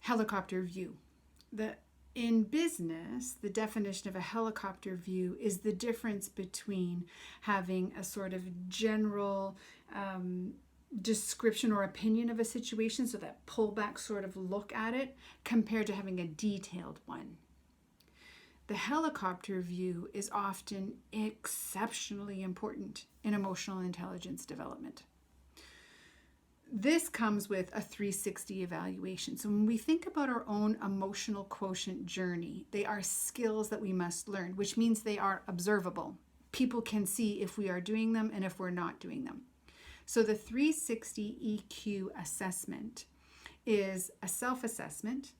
Helicopter view. In business, the definition of a helicopter view is the difference between having a sort of general description or opinion of a situation, so that pullback sort of look at it, compared to having a detailed one. The helicopter view is often exceptionally important in emotional intelligence development. This comes with a 360 evaluation. So when we think about our own emotional quotient journey, they are skills that we must learn, which means they are observable. People can see if we are doing them and if we're not doing them. So the 360 EQ assessment is a self-assessment,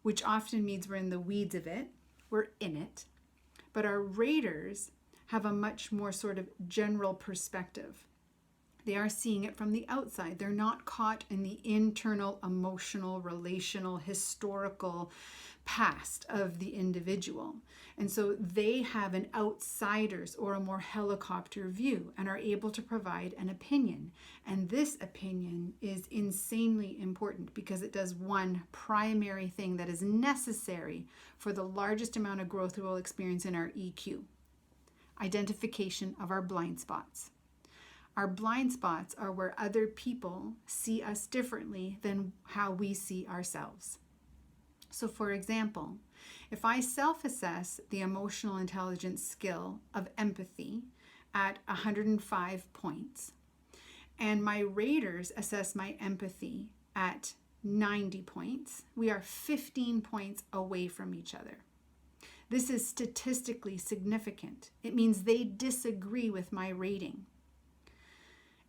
which often means we're in the weeds of it, we're in it, but our raters have a much more sort of general perspective. They are seeing it from the outside. They're not caught in the internal, emotional, relational, historical past of the individual. And so they have an outsider's or a more helicopter view and are able to provide an opinion. And this opinion is insanely important because it does one primary thing that is necessary for the largest amount of growth we will experience in our EQ: identification of our blind spots. Our blind spots are where other people see us differently than how we see ourselves. So for example, if I self-assess the emotional intelligence skill of empathy at 105 points, and my raters assess my empathy at 90 points, we are 15 points away from each other. This is statistically significant. It means they disagree with my rating.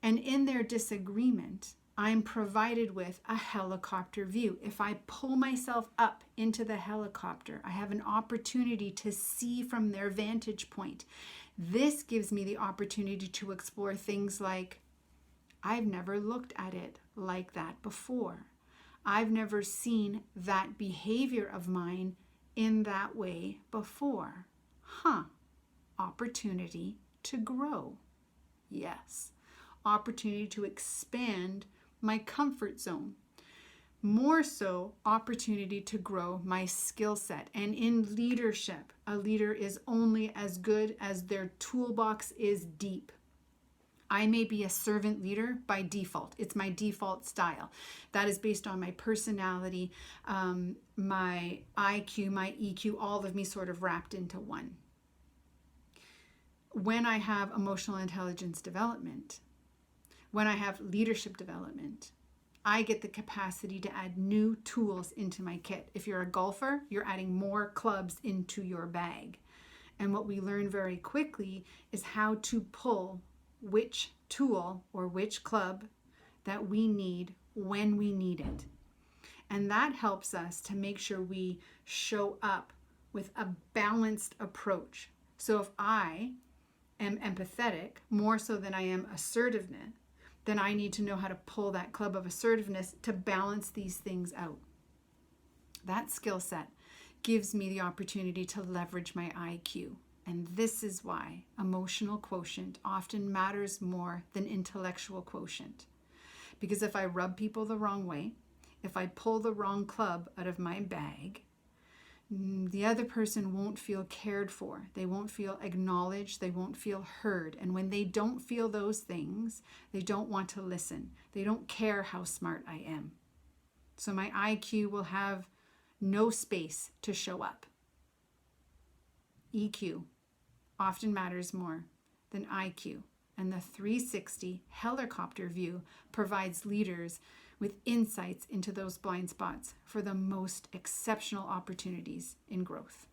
And in their disagreement, I'm provided with a helicopter view. If I pull myself up into the helicopter, I have an opportunity to see from their vantage point. This gives me the opportunity to explore things like, I've never looked at it like that before. I've never seen that behavior of mine in that way before. Opportunity to grow. Yes. Opportunity to expand my comfort zone. More so, opportunity to grow my skill set. And in leadership, a leader is only as good as their toolbox is deep. I may be a servant leader by default. It's my default style. That is based on my personality, my IQ, my EQ, all of me sort of wrapped into one. When I have emotional intelligence development, when I have leadership development, I get the capacity to add new tools into my kit. If you're a golfer, you're adding more clubs into your bag. And what we learn very quickly is how to pull which tool or which club that we need when we need it. And that helps us to make sure we show up with a balanced approach. So if I am empathetic more so than I am assertiveness, then I need to know how to pull that club of assertiveness to balance these things out. That skill set gives me the opportunity to leverage my IQ. And this is why emotional quotient often matters more than intellectual quotient. Because if I rub people the wrong way, if I pull the wrong club out of my bag, the other person won't feel cared for. They won't feel acknowledged. They won't feel heard. And when they don't feel those things, they don't want to listen. They don't care how smart I am. So my IQ will have no space to show up. EQ often matters more than IQ. And the 360 helicopter view provides leaders with insights into those blind spots for the most exceptional opportunities in growth.